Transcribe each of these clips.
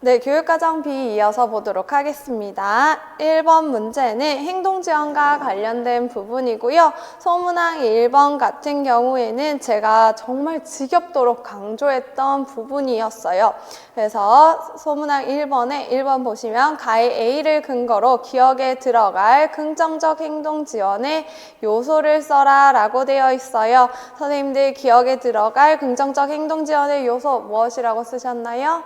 네, 교육과정 B 이어서 보도록 하겠습니다. 1번 문제는 행동지원과 관련된 부분이고요. 소문항 1번 같은 경우에는 제가 정말 지겹도록 강조했던 부분이었어요. 그래서 소문항 1번 보시면 가의 A를 근거로 기억에 들어갈 긍정적 행동지원의 요소를 써라 라고 되어 있어요. 선생님들 기억에 들어갈 긍정적 행동지원의 요소 무엇이라고 쓰셨나요?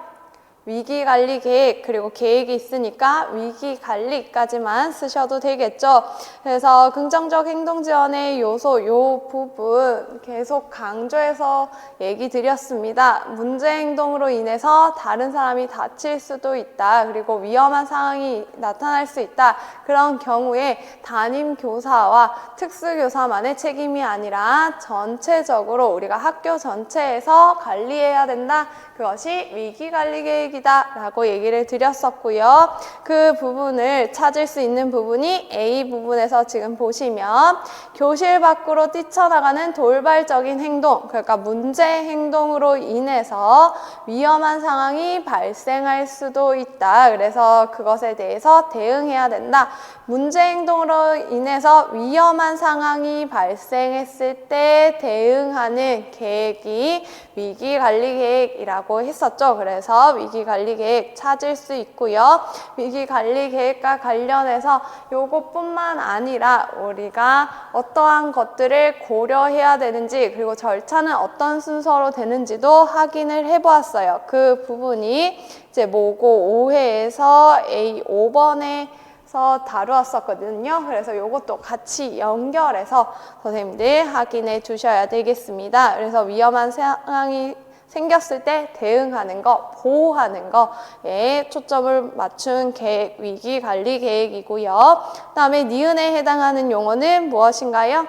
위기관리 계획, 그리고 계획이 있으니까 위기관리까지만 쓰셔도 되겠죠. 그래서 긍정적 행동지원의 요소, 요 부분 계속 강조해서 얘기 드렸습니다. 문제 행동으로 인해서 다른 사람이 다칠 수도 있다. 그리고 위험한 상황이 나타날 수 있다. 그런 경우에 담임교사와 특수교사만의 책임이 아니라 전체적으로 우리가 학교 전체에서 관리해야 된다. 그것이 위기관리 계획이다 라고 얘기를 드렸었고요. 그 부분을 찾을 수 있는 부분이 A 부분에서 지금 보시면 교실 밖으로 뛰쳐나가는 돌발적인 행동, 그러니까 문제 행동으로 인해서 위험한 상황이 발생할 수도 있다. 그래서 그것에 대해서 대응해야 된다. 문제 행동으로 인해서 위험한 상황이 발생했을 때 대응하는 계획이 위기관리 계획이라고 했었죠. 그래서 위기관리 계획 찾을 수 있고요. 위기관리 계획과 관련해서 요것뿐만 아니라 우리가 어떠한 것들을 고려해야 되는지 그리고 절차는 어떤 순서로 되는지도 확인을 해보았어요. 그 부분이 이제 모고 5회에서 A 5번에 다루었었거든요. 그래서 이것도 같이 연결해서 선생님들 확인해 주셔야 되겠습니다. 그래서 위험한 상황이 생겼을 때 대응하는 거, 보호하는 거에 초점을 맞춘 계획, 위기관리 계획이고요. 그 다음에 니은에 해당하는 용어는 무엇인가요?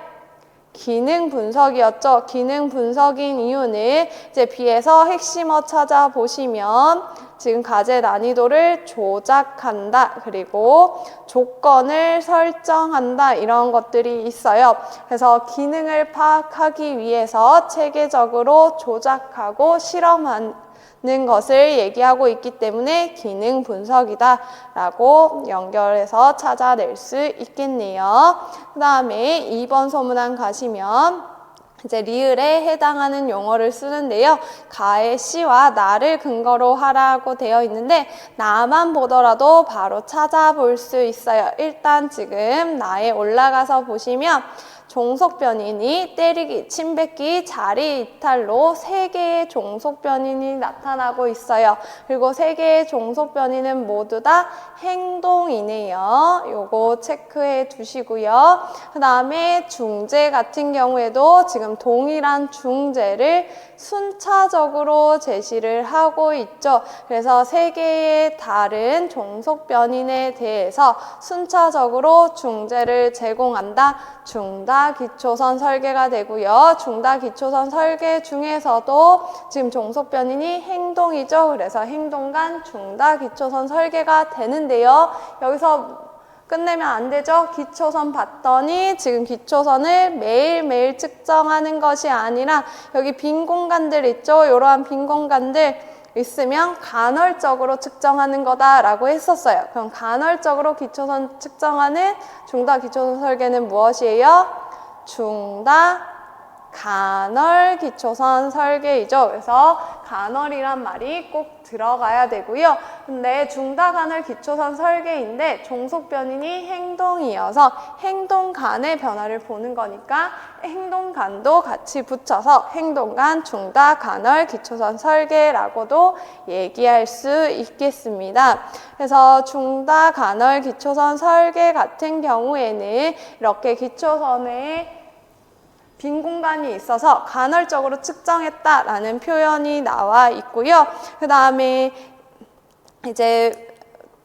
기능 분석이었죠. 기능 분석인 이유는 이제 B에서 핵심어 찾아보시면 지금 과제 난이도를 조작한다. 그리고 조건을 설정한다. 이런 것들이 있어요. 그래서 기능을 파악하기 위해서 체계적으로 조작하고 실험하는 것을 얘기하고 있기 때문에 기능 분석이다 라고 연결해서 찾아낼 수 있겠네요. 그 다음에 2번 소문항 가시면 이제 리을에 해당하는 용어를 쓰는데요. 가의 시와 나를 근거로 하라고 되어 있는데 나만 보더라도 바로 찾아볼 수 있어요. 일단 지금 나에 올라가서 보시면 종속변인이 때리기, 침뱉기, 자리 이탈로 3개의 종속변인이 나타나고 있어요. 그리고 3개의 종속변인은 모두 다 행동이네요. 요거 체크해 두시고요. 그 다음에 중재 같은 경우에도 지금 동일한 중재를 순차적으로 제시를 하고 있죠. 그래서 3개의 다른 종속변인에 대해서 순차적으로 중재를 제공한다. 중다기초선 설계가 되고요. 중다기초선 설계 중에서도 지금 종속변인이 행동이죠. 그래서 행동 간 중다기초선 설계가 되는데요. 여기서 끝내면 안 되죠. 기초선 봤더니 지금 기초선을 매일매일 측정하는 것이 아니라 여기 빈 공간들 있죠. 이러한 빈 공간들 있으면 간헐적으로 측정하는 거다라고 했었어요. 그럼 간헐적으로 기초선 측정하는 중다 기초선 설계는 무엇이에요? 중다 간헐 기초선 설계이죠. 그래서 간헐이란 말이 꼭 들어가야 되고요. 근데 중다 간헐 기초선 설계인데 종속변인이 행동이어서 행동간의 변화를 보는 거니까 행동간도 같이 붙여서 행동간 중다 간헐 기초선 설계라고도 얘기할 수 있겠습니다. 그래서 중다 간헐 기초선 설계 같은 경우에는 이렇게 기초선에 빈 공간이 있어서 간헐적으로 측정했다라는 표현이 나와 있고요. 그 다음에 이제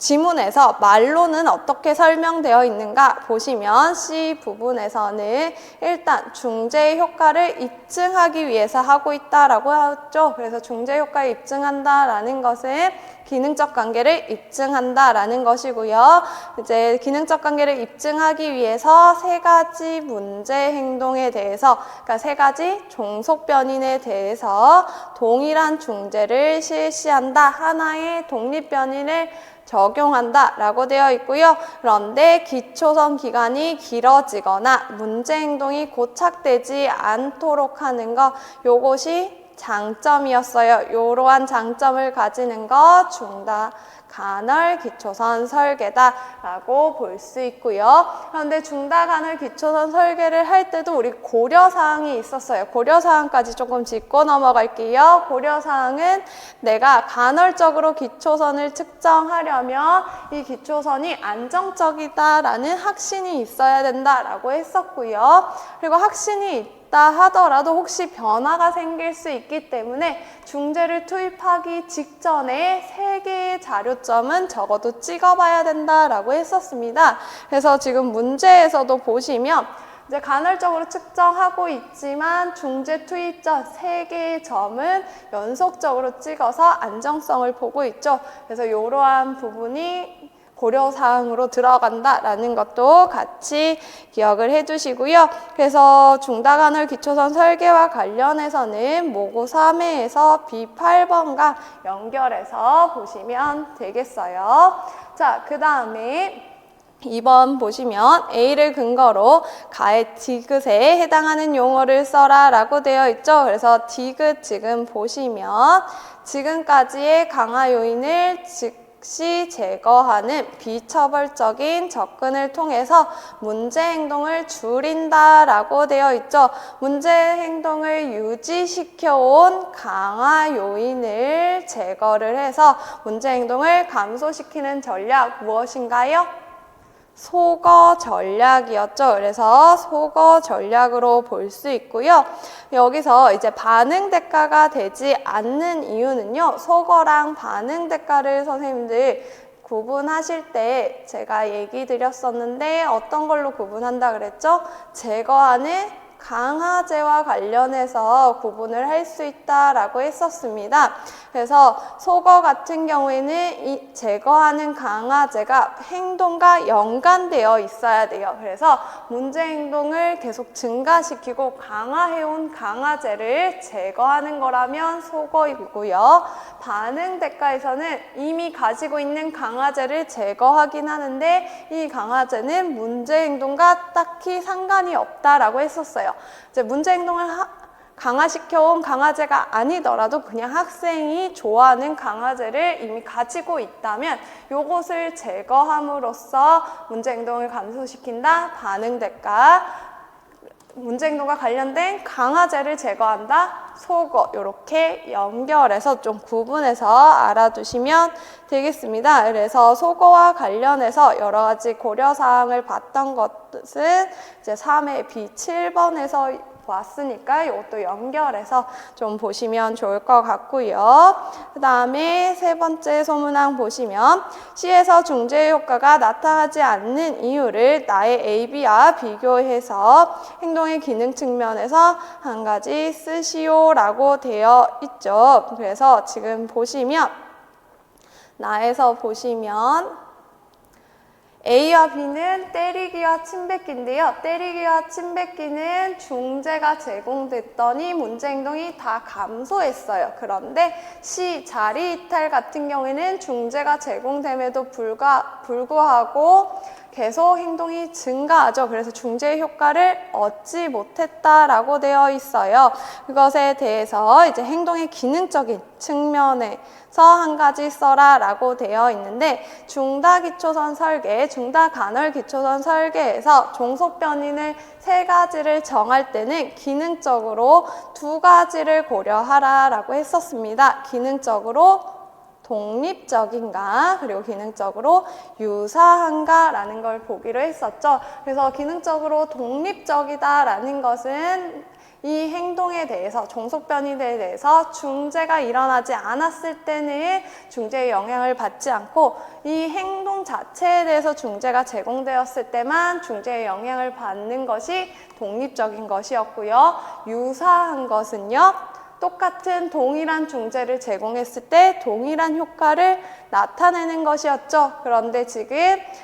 지문에서 말로는 어떻게 설명되어 있는가 보시면 C 부분에서는 일단 중재 효과를 입증하기 위해서 하고 있다라고 했죠. 그래서 중재 효과를 입증한다라는 것은 기능적 관계를 입증한다라는 것이고요. 이제 기능적 관계를 입증하기 위해서 세 가지 문제 행동에 대해서, 그러니까 세 가지 종속 변인에 대해서 동일한 중재를 실시한다. 하나의 독립 변인을 적용한다 라고 되어 있고요. 그런데 기초선 기간이 길어지거나 문제 행동이 고착되지 않도록 하는 것, 요것이 장점이었어요. 이러한 장점을 가지는 것 중다 간헐 기초선 설계다 라고 볼 수 있고요. 그런데 중다 간헐 기초선 설계를 할 때도 우리 고려사항이 있었어요. 고려사항까지 조금 짚고 넘어갈게요. 고려사항은 내가 간헐적으로 기초선을 측정하려면 이 기초선이 안정적이다라는 확신이 있어야 된다라고 했었고요. 그리고 확신이 하더라도 혹시 변화가 생길 수 있기 때문에 중재를 투입하기 직전에 3개의 자료점은 적어도 찍어봐야 된다라고 했었습니다. 그래서 지금 문제에서도 보시면 이제 간헐적으로 측정하고 있지만 중재 투입 전 3개의 점은 연속적으로 찍어서 안정성을 보고 있죠. 그래서 이러한 부분이 고려사항으로 들어간다라는 것도 같이 기억을 해두시고요. 그래서 중다간헐 기초선 설계와 관련해서는 모고 3회에서 B8번과 연결해서 보시면 되겠어요. 자, 그 다음에 2번 보시면 A를 근거로 가의 디귿에 해당하는 용어를 써라 라고 되어 있죠. 그래서 디귿 지금 보시면 지금까지의 강화 요인을 즉시 제거하는 비처벌적인 접근을 통해서 문제 행동을 줄인다라고 되어 있죠. 문제 행동을 유지시켜온 강화 요인을 제거를 해서 문제 행동을 감소시키는 전략 무엇인가요? 소거 전략이었죠. 그래서 소거 전략으로 볼 수 있고요. 여기서 이제 반응 대가가 되지 않는 이유는요. 소거랑 반응 대가를 선생님들 구분하실 때 제가 얘기 드렸었는데 어떤 걸로 구분한다 그랬죠? 제거하는 강화제와 관련해서 구분을 할 수 있다라고 했었습니다. 그래서 소거 같은 경우에는 이 제거하는 강화제가 행동과 연관되어 있어야 돼요. 그래서 문제 행동을 계속 증가시키고 강화해온 강화제를 제거하는 거라면 소거이고요. 반응 대가에서는 이미 가지고 있는 강화제를 제거하긴 하는데 이 강화제는 문제 행동과 딱히 상관이 없다라고 했었어요. 이제 문제 행동을 강화시켜온 강화제가 아니더라도 그냥 학생이 좋아하는 강화제를 이미 가지고 있다면 이것을 제거함으로써 문제 행동을 감소시킨다. 반응 대가, 문제 행동과 관련된 강화제를 제거한다. 소거, 이렇게 연결해서 좀 구분해서 알아두시면 되겠습니다. 그래서 소거와 관련해서 여러 가지 고려사항을 봤던 것은 이제 3회 B7번에서 왔으니까 이것도 연결해서 좀 보시면 좋을 것 같고요. 그 다음에 세 번째 소문항 보시면 C에서 중재 효과가 나타나지 않는 이유를 나의 AB와 비교해서 행동의 기능 측면에서 한 가지 쓰시오라고 되어 있죠. 그래서 지금 보시면 나에서 보시면 A와 B는 때리기와 침뱉기인데요. 때리기와 침뱉기는 중재가 제공됐더니 문제 행동이 다 감소했어요. 그런데 C, 자리 이탈 같은 경우에는 중재가 제공됨에도 불구하고 계속 행동이 증가하죠. 그래서 중재 효과를 얻지 못했다라고 되어 있어요. 그것에 대해서 이제 행동의 기능적인 측면에서 한 가지 써라라고 되어 있는데 중다기초선 설계, 중다간헐기초선 설계에서 종속 변인을 3가지를 정할 때는 기능적으로 2가지를 고려하라라고 했었습니다. 기능적으로 독립적인가 그리고 기능적으로 유사한가 라는 걸 보기로 했었죠. 그래서 기능적으로 독립적이다 라는 것은 이 행동에 대해서, 종속변이에 대해서 중재가 일어나지 않았을 때는 중재의 영향을 받지 않고, 이 행동 자체에 대해서 중재가 제공되었을 때만 중재의 영향을 받는 것이 독립적인 것이었고요. 유사한 것은요, 똑같은 동일한 중재를 제공했을 때 동일한 효과를 나타내는 것이었죠. 그런데 지금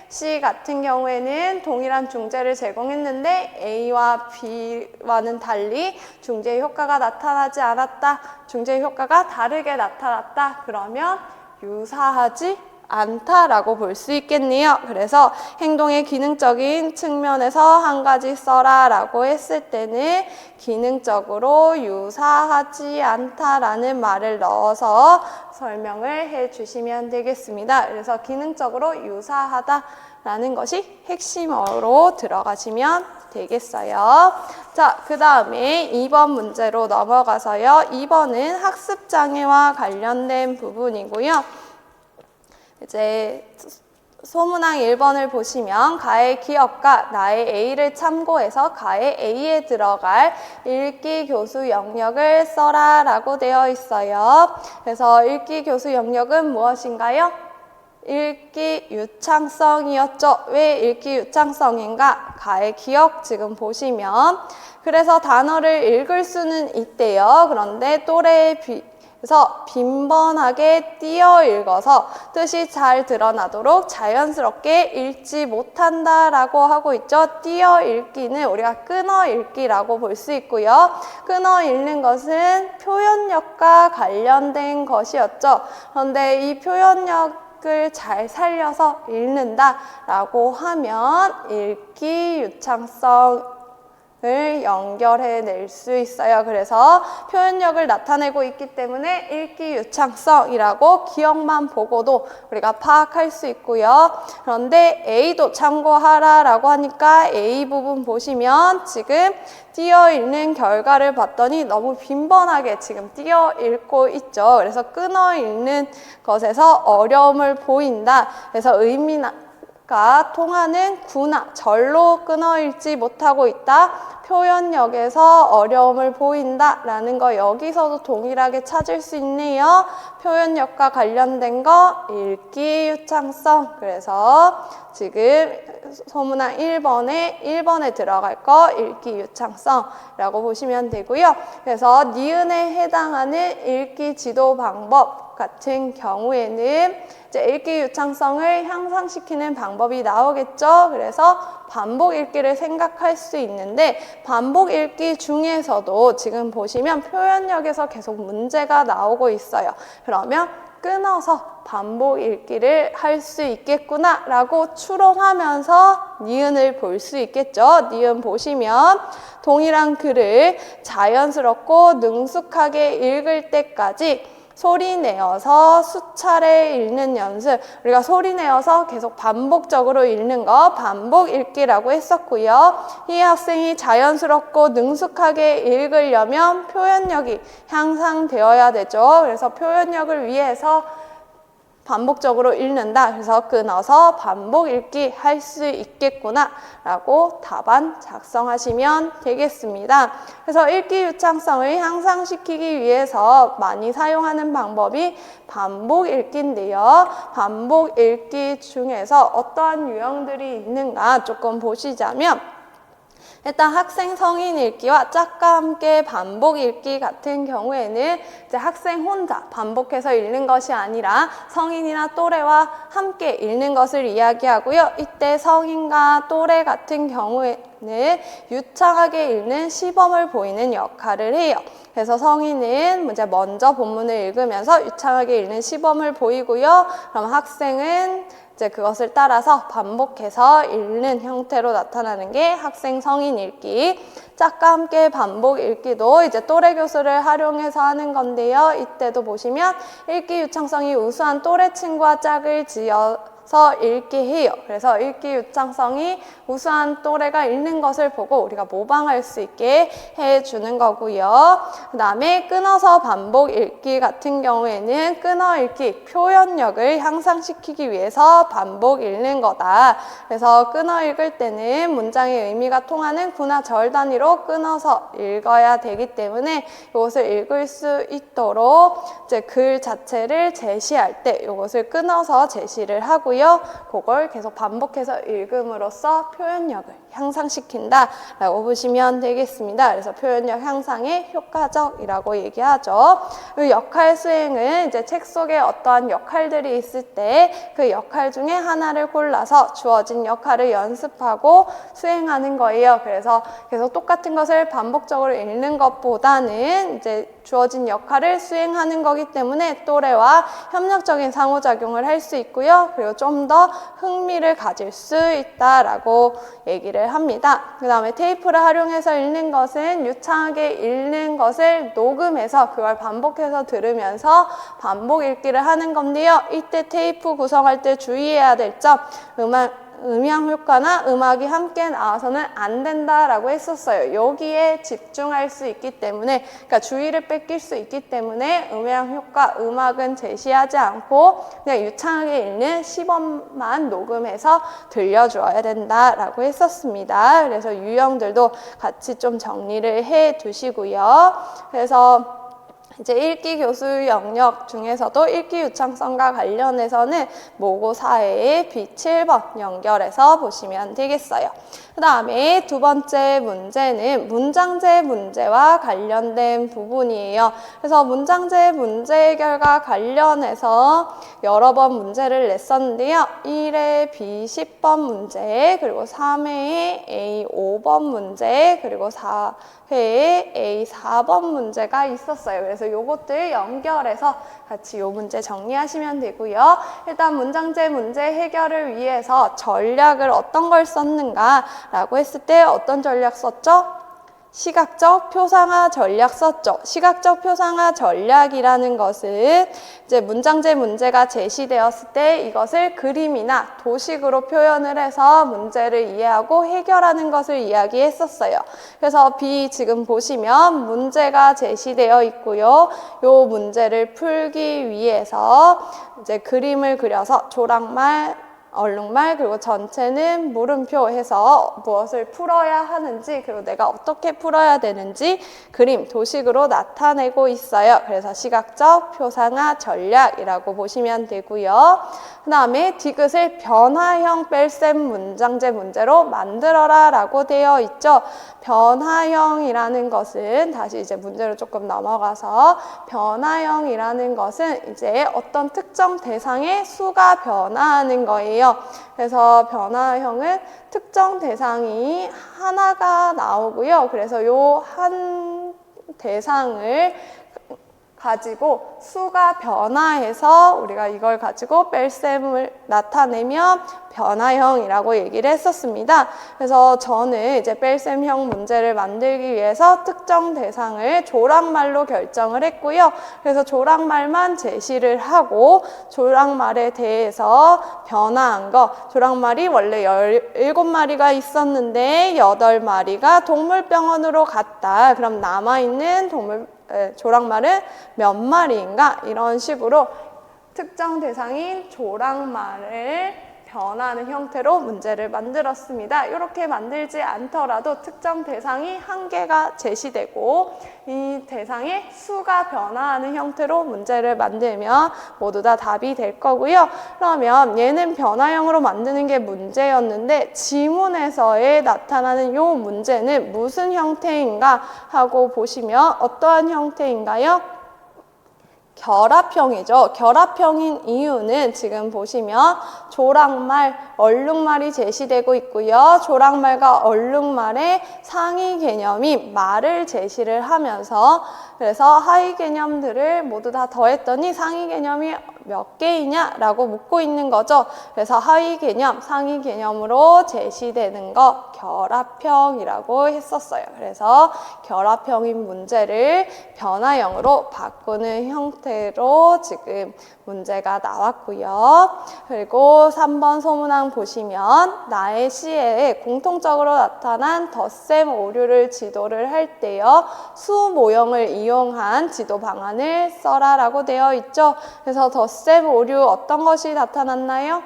C 같은 경우에는 동일한 중재를 제공했는데 A와 B와는 달리 중재의 효과가 나타나지 않았다. 중재의 효과가 다르게 나타났다. 그러면 유사하지 않다라고 볼 수 있겠네요. 그래서 행동의 기능적인 측면에서 한 가지 써라 라고 했을 때는 기능적으로 유사하지 않다라는 말을 넣어서 설명을 해 주시면 되겠습니다. 그래서 기능적으로 유사하다라는 것이 핵심어로 들어가시면 되겠어요. 자, 그 다음에 2번 문제로 넘어가서요. 2번은 학습장애와 관련된 부분이고요. 이제 소문항 1번을 보시면 가의 기억과 나의 A를 참고해서 가의 A에 들어갈 읽기 교수 영역을 써라 라고 되어 있어요. 그래서 읽기 교수 영역은 무엇인가요? 읽기 유창성이었죠. 왜 읽기 유창성인가? 가의 기억 지금 보시면 그래서 단어를 읽을 수는 있대요. 그런데 또래에 그래서 빈번하게 띄어 읽어서 뜻이 잘 드러나도록 자연스럽게 읽지 못한다라고 하고 있죠. 띄어 읽기는 우리가 끊어 읽기라고 볼 수 있고요. 끊어 읽는 것은 표현력과 관련된 것이었죠. 그런데 이 표현력을 잘 살려서 읽는다라고 하면 읽기 유창성 을 연결해낼 수 있어요. 그래서 표현력을 나타내고 있기 때문에 읽기 유창성이라고 기억만 보고도 우리가 파악할 수 있고요. 그런데 A도 참고하라라고 하니까 A 부분 보시면 지금 띄어 읽는 결과를 봤더니 너무 빈번하게 지금 띄어 읽고 있죠. 그래서 끊어 읽는 것에서 어려움을 보인다. 그래서 의미가 통하는 구나 절로 끊어 읽지 못하고 있다. 표현력에서 어려움을 보인다라는 거 여기서도 동일하게 찾을 수 있네요. 표현력과 관련된 거 읽기 유창성. 그래서 지금 소문항 1번에 들어갈 거 읽기 유창성이라고 보시면 되고요. 그래서 니은에 해당하는 읽기 지도 방법 같은 경우에는 이제 읽기 유창성을 향상시키는 방법이 나오겠죠. 그래서 반복 읽기를 생각할 수 있는데 반복 읽기 중에서도 지금 보시면 표현력에서 계속 문제가 나오고 있어요. 그러면 끊어서 반복 읽기를 할 수 있겠구나 라고 추론하면서 니은을 볼 수 있겠죠. 니은 보시면 동일한 글을 자연스럽고 능숙하게 읽을 때까지 소리 내어서 수차례 읽는 연습. 우리가 소리 내어서 계속 반복적으로 읽는 거 반복 읽기라고 했었고요. 이 학생이 자연스럽고 능숙하게 읽으려면 표현력이 향상되어야 되죠. 그래서 표현력을 위해서 반복적으로 읽는다. 그래서 끊어서 반복 읽기 할 수 있겠구나 라고 답안 작성하시면 되겠습니다. 그래서 읽기 유창성을 향상시키기 위해서 많이 사용하는 방법이 반복 읽기인데요. 반복 읽기 중에서 어떠한 유형들이 있는가 조금 보시자면 일단 학생 성인 읽기와 짝과 함께 반복 읽기 같은 경우에는 이제 학생 혼자 반복해서 읽는 것이 아니라 성인이나 또래와 함께 읽는 것을 이야기하고요. 이때 성인과 또래 같은 경우에는 유창하게 읽는 시범을 보이는 역할을 해요. 그래서 성인은 이제 먼저 본문을 읽으면서 유창하게 읽는 시범을 보이고요. 그럼 학생은 이제 그것을 따라서 반복해서 읽는 형태로 나타나는 게 학생 성인 읽기. 짝과 함께 반복 읽기도 이제 또래 교수를 활용해서 하는 건데요. 이때도 보시면 읽기 유창성이 우수한 또래 친구와 짝을 지어서 읽으면서 읽게 해요. 그래서 읽기 유창성이 우수한 또래가 읽는 것을 보고 우리가 모방할 수 있게 해주는 거고요. 그 다음에 끊어서 반복 읽기 같은 경우에는 끊어 읽기, 표현력을 향상시키기 위해서 반복 읽는 거다. 그래서 끊어 읽을 때는 문장의 의미가 통하는 구나 절 단위로 끊어서 읽어야 되기 때문에 이것을 읽을 수 있도록 이제 글 자체를 제시할 때 이것을 끊어서 제시를 하고요. 그걸 계속 반복해서 읽음으로써 표현력을 향상시킨다 라고 보시면 되겠습니다. 그래서 표현력 향상에 효과적이라고 얘기하죠. 그 역할 수행은 이제 책 속에 어떠한 역할들이 있을 때 그 역할 중에 하나를 골라서 주어진 역할을 연습하고 수행하는 거예요. 그래서 계속 똑같은 것을 반복적으로 읽는 것보다는 이제 주어진 역할을 수행하는 거기 때문에 또래와 협력적인 상호작용을 할 수 있고요. 그리고 좀 더 흥미를 가질 수 있다라고 얘기를 합니다. 그 다음에 테이프를 활용해서 읽는 것은 유창하게 읽는 것을 녹음해서 그걸 반복해서 들으면서 반복 읽기를 하는 건데요. 이때 테이프 구성할 때 주의해야 될 점, 음향 효과나 음악이 함께 나와서는 안 된다라고 했었어요. 여기에 집중할 수 있기 때문에, 그러니까 주의를 뺏길 수 있기 때문에 음향 효과, 음악은 제시하지 않고 그냥 유창하게 읽는 시범만 녹음해서 들려주어야 된다라고 했었습니다. 그래서 유형들도 같이 좀 정리를 해 두시고요. 그래서 이제 읽기 교수 영역 중에서도 읽기 유창성과 관련해서는 모고 4회의 B7번 연결해서 보시면 되겠어요. 그 다음에 두 번째 문제는 문장제 문제와 관련된 부분이에요. 그래서 문장제 문제 해결과 관련해서 여러 번 문제를 냈었는데요. 1회 B10번 문제, 그리고 3회에 A5번 문제, 그리고 4회에 A4번 문제가 있었어요. 그래서 요것들 연결해서 같이 요 문제 정리하시면 되고요. 일단 문장제 문제 해결을 위해서 전략을 어떤 걸 썼는가 라고 했을 때 어떤 전략 썼죠? 시각적 표상화 전략 썼죠. 시각적 표상화 전략이라는 것은 이제 문장제 문제가 제시되었을 때 이것을 그림이나 도식으로 표현을 해서 문제를 이해하고 해결하는 것을 이야기했었어요. 그래서 B 지금 보시면 문제가 제시되어 있고요. 요 문제를 풀기 위해서 이제 그림을 그려서 조랑말, 얼룩말, 그리고 전체는 물음표 해서 무엇을 풀어야 하는지, 그리고 내가 어떻게 풀어야 되는지 그림, 도식으로 나타내고 있어요. 그래서 시각적 표상화 전략이라고 보시면 되고요. 그 다음에 디귿을 변화형 뺄셈 문장제 문제로 만들어라 라고 되어 있죠. 변화형이라는 것은 다시 이제 문제로 조금 넘어가서 변화형이라는 것은 이제 어떤 특정 대상의 수가 변화하는 거예요. 그래서 변화형은 특정 대상이 하나가 나오고요. 그래서 요 한 대상을 가지고 수가 변화해서 우리가 이걸 가지고 뺄셈을 나타내면 변화형이라고 얘기를 했었습니다. 그래서 저는 이제 뺄셈형 문제를 만들기 위해서 특정 대상을 조랑말로 결정을 했고요. 그래서 조랑말만 제시를 하고 조랑말에 대해서 변화한 거, 조랑말이 원래 17마리가 있었는데 8마리가 동물병원으로 갔다. 그럼 남아있는 조랑말은 몇 마리인가? 이런 식으로 특정 대상인 조랑말을 변하는 형태로 문제를 만들었습니다. 이렇게 만들지 않더라도 특정 대상이 한 개가 제시되고 이 대상의 수가 변화하는 형태로 문제를 만들면 모두 다 답이 될 거고요. 그러면 얘는 변화형으로 만드는 게 문제였는데 지문에서의 나타나는 이 문제는 무슨 형태인가 하고 보시면 어떠한 형태인가요? 결합형이죠. 결합형인 이유는 지금 보시면 조랑말, 얼룩말이 제시되고 있고요. 조랑말과 얼룩말의 상위 개념이 말을 제시를 하면서 그래서 하위 개념들을 모두 다 더했더니 상위 개념이 몇 개이냐라고 묻고 있는 거죠. 그래서 하위 개념, 상위 개념으로 제시되는 거 결합형이라고 했었어요. 그래서 결합형인 문제를 변화형으로 바꾸는 형태로 지금 문제가 나왔고요. 그리고 3번 소문항 보시면 나의 시에 공통적으로 나타난 덧셈 오류를 지도를 할 때요. 수 모형을 이용한 지도 방안을 써라 라고 되어 있죠. 그래서 덧셈 오류 어떤 것이 나타났나요?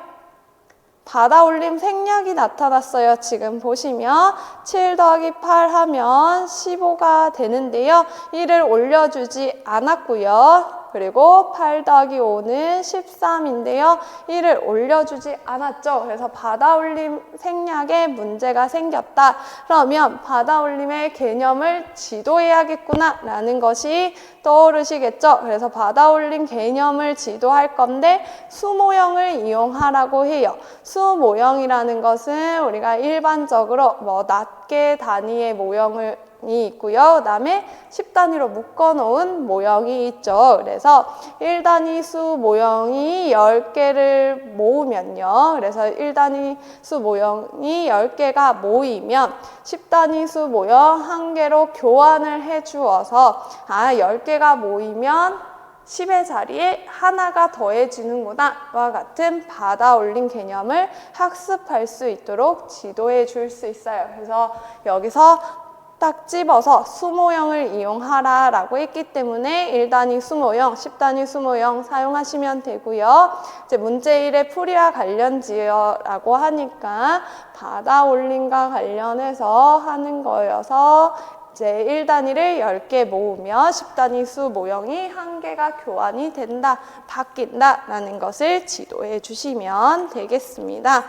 받아올림 생략이 나타났어요. 지금 보시면 7 더하기 8 하면 15가 되는데요. 이를 올려주지 않았고요. 그리고 8 더하기 5는 13인데요. 이를 올려주지 않았죠. 그래서 받아올림 생략에 문제가 생겼다. 그러면 받아올림의 개념을 지도해야겠구나 라는 것이 떠오르시겠죠. 그래서 받아올림 개념을 지도할 건데 수모형을 이용하라고 해요. 수모형이라는 것은 우리가 일반적으로 낱개 단위의 모형을 있고요. 그 다음에 10단위로 묶어놓은 모형이 있죠. 그래서 1단위 수 모형이 10개를 모으면요. 그래서 1단위 수 모형이 10개가 모이면 10단위 수 모형 1개로 교환을 해주어서 10개가 모이면 10의 자리에 하나가 더해지는구나 와 같은 받아올린 개념을 학습할 수 있도록 지도해 줄 수 있어요. 그래서 여기서 딱 집어서 수모형을 이용하라 라고 했기 때문에 1단위 수모형, 10단위 수모형 사용하시면 되고요. 이제 문제 1의 풀이와 관련지어라고 하니까 받아올림과 관련해서 하는 거여서 이제 1단위를 10개 모으면 10단위 수 모형이 1개가 교환이 된다, 바뀐다 라는 것을 지도해 주시면 되겠습니다.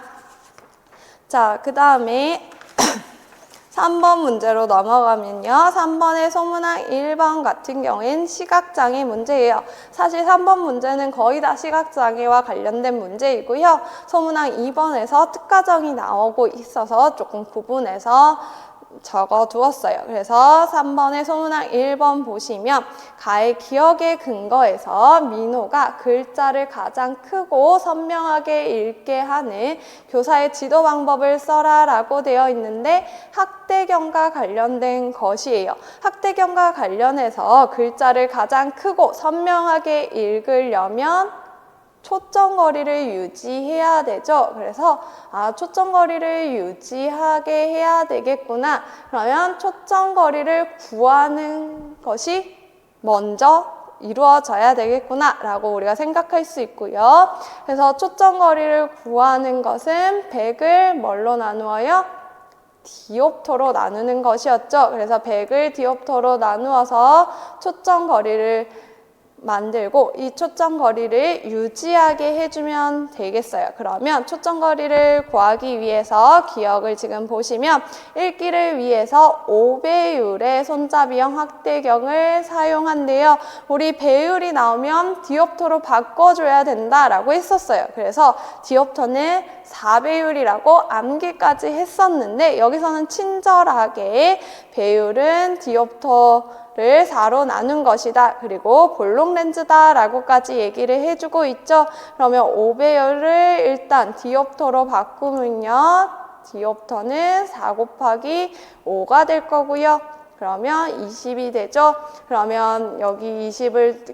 자, 그 다음에 3번 문제로 넘어가면요. 3번의 소문항 1번 같은 경우엔 시각장애 문제예요. 사실 3번 문제는 거의 다 시각장애와 관련된 문제이고요. 소문항 2번에서 특가정이 나오고 있어서 조금 구분해서 적어 두었어요. 그래서 3번의 소문항 1번 보시면 가의 기억에 근거해서 민호가 글자를 가장 크고 선명하게 읽게 하는 교사의 지도 방법을 써라 라고 되어 있는데 학대경과 관련된 것이에요. 학대경과 관련해서 글자를 가장 크고 선명하게 읽으려면 초점거리를 유지해야 되죠. 그래서 초점거리를 유지하게 해야 되겠구나. 그러면 초점거리를 구하는 것이 먼저 이루어져야 되겠구나 라고 우리가 생각할 수 있고요. 그래서 초점거리를 구하는 것은 100을 뭘로 나누어요? 디옵터로 나누는 것이었죠. 그래서 100을 디옵터로 나누어서 초점거리를 만들고 이 초점거리를 유지하게 해주면 되겠어요. 그러면 초점거리를 구하기 위해서 기억을 지금 보시면 읽기를 위해서 5배율의 손잡이형 확대경을 사용한대요. 우리 배율이 나오면 디옵터로 바꿔줘야 된다라고 했었어요. 그래서 디옵터는 4배율이라고 암기까지 했었는데 여기서는 친절하게 배율은 디옵터를 4로 나눈 것이다. 그리고 볼록 렌즈다 라고까지 얘기를 해주고 있죠. 그러면 5배율을 일단 디옵터로 바꾸면요. 디옵터는 4 곱하기 5가 될 거고요. 그러면 20이 되죠. 그러면 여기 20을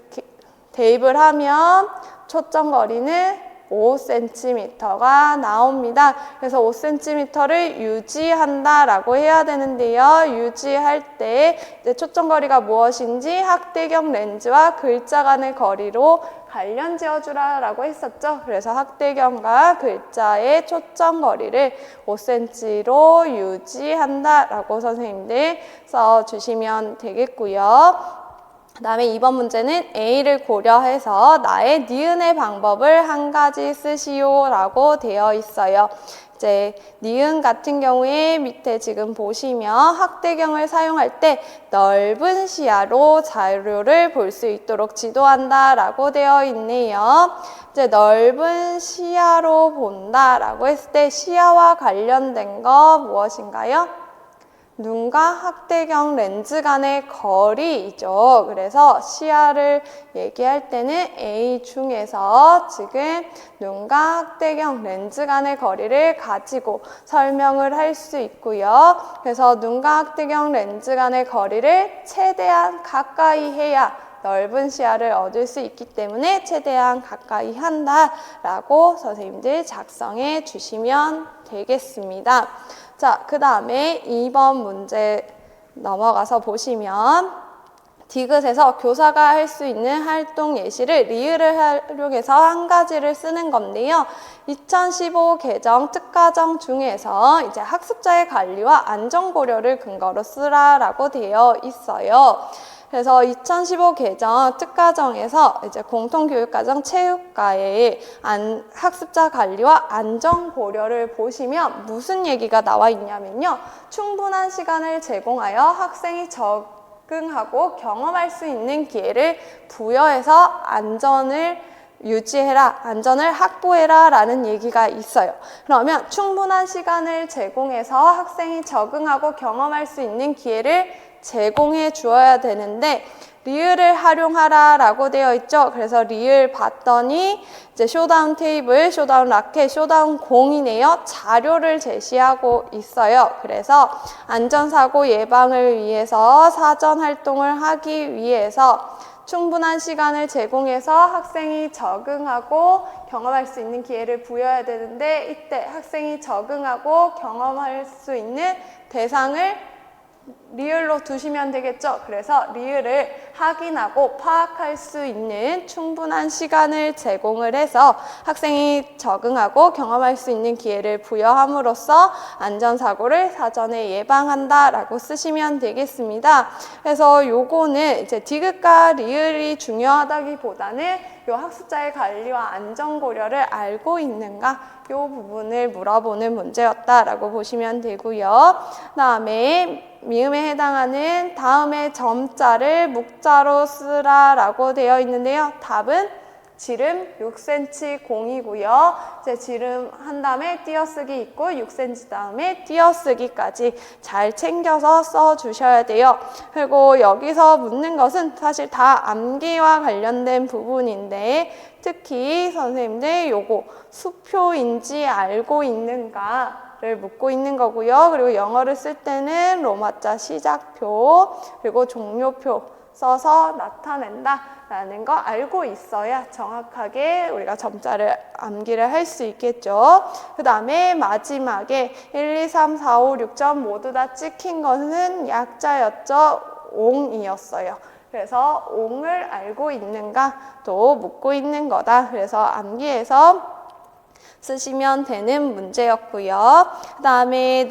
대입을 하면 초점거리는 5cm가 나옵니다. 그래서 5cm를 유지한다라고 해야 되는데요. 유지할 때 이제 초점거리가 무엇인지 학대경 렌즈와 글자 간의 거리로 관련 지어주라라고 했었죠. 그래서 학대경과 글자의 초점거리를 5cm로 유지한다라고 선생님들 써주시면 되겠고요. 그 다음에 2번 문제는 A를 고려해서 나의 니은의 방법을 한 가지 쓰시오 라고 되어 있어요. 이제 니은 같은 경우에 밑에 지금 보시면 학대경을 사용할 때 넓은 시야로 자료를 볼 수 있도록 지도한다 라고 되어 있네요. 이제 넓은 시야로 본다 라고 했을 때 시야와 관련된 거 무엇인가요? 눈과 학대경 렌즈 간의 거리이죠. 그래서 시야를 얘기할 때는 A 중에서 지금 눈과 학대경 렌즈 간의 거리를 가지고 설명을 할 수 있고요. 그래서 눈과 학대경 렌즈 간의 거리를 최대한 가까이 해야 넓은 시야를 얻을 수 있기 때문에 최대한 가까이 한다라고 선생님들 작성해 주시면 되겠습니다. 자, 그 다음에 2번 문제 넘어가서 보시면 디귿에서 교사가 할 수 있는 활동 예시를 리을을 활용해서 한 가지를 쓰는 건데요. 2015 개정 특가정 중에서 이제 학습자의 관리와 안전 고려를 근거로 쓰라라고 되어 있어요. 그래서 2015 개정 특가정에서 이제 공통교육과정 체육과의 학습자 관리와 안전 고려를 보시면 무슨 얘기가 나와 있냐면요. 충분한 시간을 제공하여 학생이 적응하고 경험할 수 있는 기회를 부여해서 안전을 유지해라, 안전을 확보해라 라는 얘기가 있어요. 그러면 충분한 시간을 제공해서 학생이 적응하고 경험할 수 있는 기회를 제공해 주어야 되는데 리을을 활용하라 라고 되어 있죠. 그래서 리을 봤더니 이제 쇼다운 테이블, 쇼다운 라켓, 쇼다운 공이네요. 자료를 제시하고 있어요. 그래서 안전사고 예방을 위해서 사전 활동을 하기 위해서 충분한 시간을 제공해서 학생이 적응하고 경험할 수 있는 기회를 부여해야 되는데 이때 학생이 적응하고 경험할 수 있는 대상을 리을로 두시면 되겠죠. 그래서 리을을 확인하고 파악할 수 있는 충분한 시간을 제공을 해서 학생이 적응하고 경험할 수 있는 기회를 부여함으로써 안전사고를 사전에 예방한다라고 쓰시면 되겠습니다. 그래서 요거는 이제 디귿과 리을이 중요하다기보다는 요 학습자의 관리와 안전 고려를 알고 있는가 이 부분을 물어보는 문제였다라고 보시면 되고요. 그다음에 미음에 해당하는 다음에 점자를 묵자로 쓰라라고 되어 있는데요. 답은 지름 6cm 공이고요. 이제 지름 한 다음에 띄어쓰기 있고 6cm 다음에 띄어쓰기까지 잘 챙겨서 써주셔야 돼요. 그리고 여기서 묻는 것은 사실 다 암기와 관련된 부분인데 특히 선생님들 요거 수표인지 알고 있는가 를 묻고 있는 거고요. 그리고 영어를 쓸 때는 로마자 시작표 그리고 종료표 써서 나타낸다라는 거 알고 있어야 정확하게 우리가 점자를 암기를 할 수 있겠죠. 그 다음에 마지막에 1, 2, 3, 4, 5, 6점 모두 다 찍힌 것은 약자였죠. 옹이었어요. 그래서 옹을 알고 있는가 또 묻고 있는 거다. 그래서 암기해서 쓰시면 되는 문제였고요. 그 다음에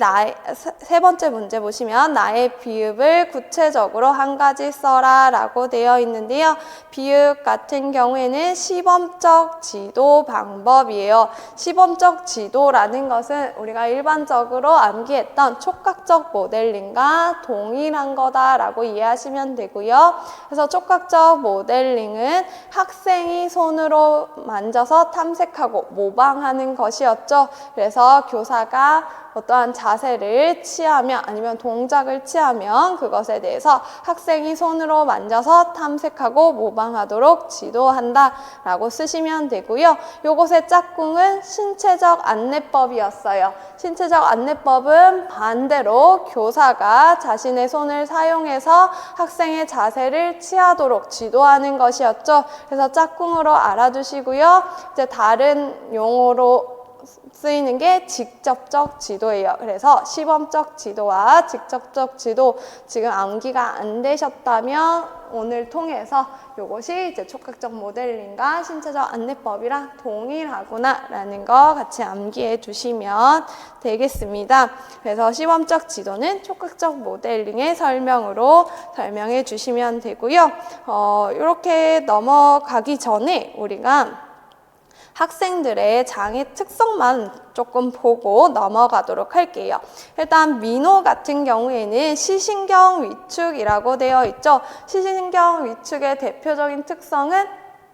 세 번째 문제 보시면 나의 비읍을 구체적으로 한 가지 써라 라고 되어 있는데요. 비읍 같은 경우에는 시범적 지도 방법이에요. 시범적 지도라는 것은 우리가 일반적으로 암기했던 촉각적 모델링과 동일한 거다라고 이해하시면 되고요. 그래서 촉각적 모델링은 학생이 손으로 만져서 탐색하고 모방하는 것이었죠. 그래서 교사가 어떠한 자세를 취하면 아니면 동작을 취하면 그것에 대해서 학생이 손으로 만져서 탐색하고 모방하도록 지도한다 라고 쓰시면 되고요. 요것의 짝꿍은 신체적 안내법이었어요. 신체적 안내법은 반대로 교사가 자신의 손을 사용해서 학생의 자세를 취하도록 지도하는 것이었죠. 그래서 짝꿍으로 알아두시고요. 이제 다른 용어로 쓰이는 게 직접적 지도예요. 그래서 시범적 지도와 직접적 지도 지금 암기가 안 되셨다면 오늘 통해서 이것이 이제 촉각적 모델링과 신체적 안내법이랑 동일하구나 라는 거 같이 암기해 주시면 되겠습니다. 그래서 시범적 지도는 촉각적 모델링의 설명으로 설명해 주시면 되고요. 이렇게 넘어가기 전에 우리가 학생들의 장애 특성만 조금 보고 넘어가도록 할게요. 일단 민호 같은 경우에는 시신경 위축이라고 되어 있죠. 시신경 위축의 대표적인 특성은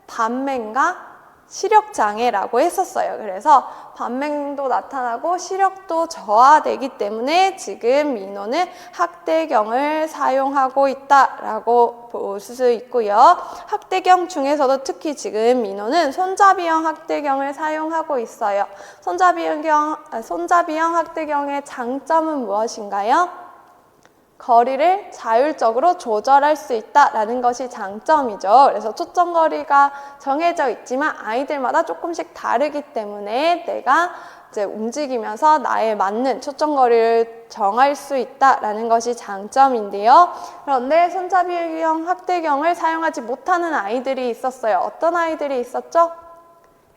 반맹과 시력장애라고 했었어요. 그래서 반맹도 나타나고 시력도 저하되기 때문에 지금 민호는 학대경을 사용하고 있다라고 볼 수 있고요. 학대경 중에서도 특히 지금 민호는 손잡이형 학대경을 사용하고 있어요. 손잡이형 학대경의 장점은 무엇인가요? 거리를 자율적으로 조절할 수 있다라는 것이 장점이죠. 그래서 초점거리가 정해져 있지만 아이들마다 조금씩 다르기 때문에 내가 이제 움직이면서 나에 맞는 초점거리를 정할 수 있다라는 것이 장점인데요. 그런데 손잡이형 학대경을 사용하지 못하는 아이들이 있었어요. 어떤 아이들이 있었죠?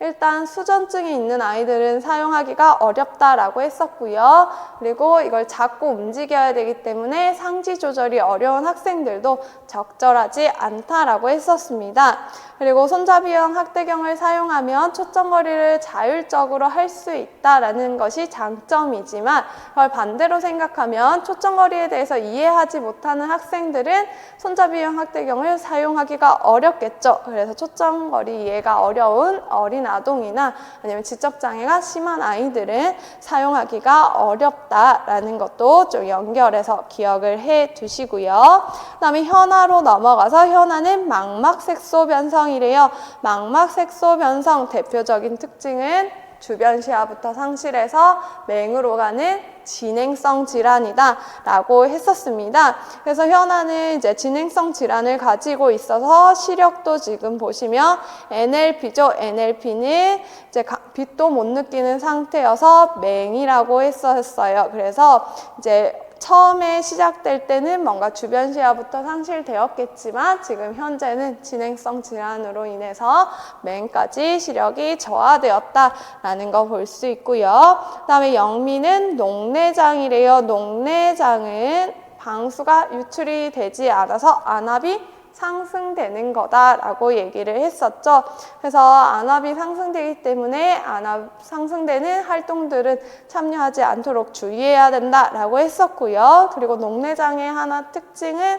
일단 수전증이 있는 아이들은 사용하기가 어렵다라고 했었고요. 그리고 이걸 잡고 움직여야 되기 때문에 상지 조절이 어려운 학생들도 적절하지 않다라고 했었습니다. 그리고 손잡이형 학대경을 사용하면 초점거리를 자율적으로 할 수 있다라는 것이 장점이지만 그걸 반대로 생각하면 초점거리에 대해서 이해하지 못하는 학생들은 손잡이형 학대경을 사용하기가 어렵겠죠. 그래서 초점거리 이해가 어려운 어린 아동이나 아니면 지적장애가 심한 아이들은 사용하기가 어렵다라는 것도 좀 연결해서 기억을 해 두시고요. 그 다음에 현아로 넘어가서 현아는 망막색소 변성이래요. 망막색소 변성 대표적인 특징은 주변 시야부터 상실해서 맹으로 가는 진행성 질환이다 라고 했었습니다. 그래서 현아는 이제 진행성 질환을 가지고 있어서 시력도 지금 보시면 NLP죠. NLP는 이제 빛도 못 느끼는 상태여서 맹이라고 했었어요. 그래서 이제 처음에 시작될 때는 뭔가 주변 시야부터 상실되었겠지만 지금 현재는 진행성 질환으로 인해서 맹까지 시력이 저하되었다라는 거 볼 수 있고요. 그 다음에 영미는 녹내장이래요. 녹내장은 방수가 유출이 되지 않아서 안압이 상승되는 거다라고 얘기를 했었죠. 그래서 안압이 상승되기 때문에 안압 상승되는 활동들은 참여하지 않도록 주의해야 된다라고 했었고요. 그리고 녹내장의 하나 특징은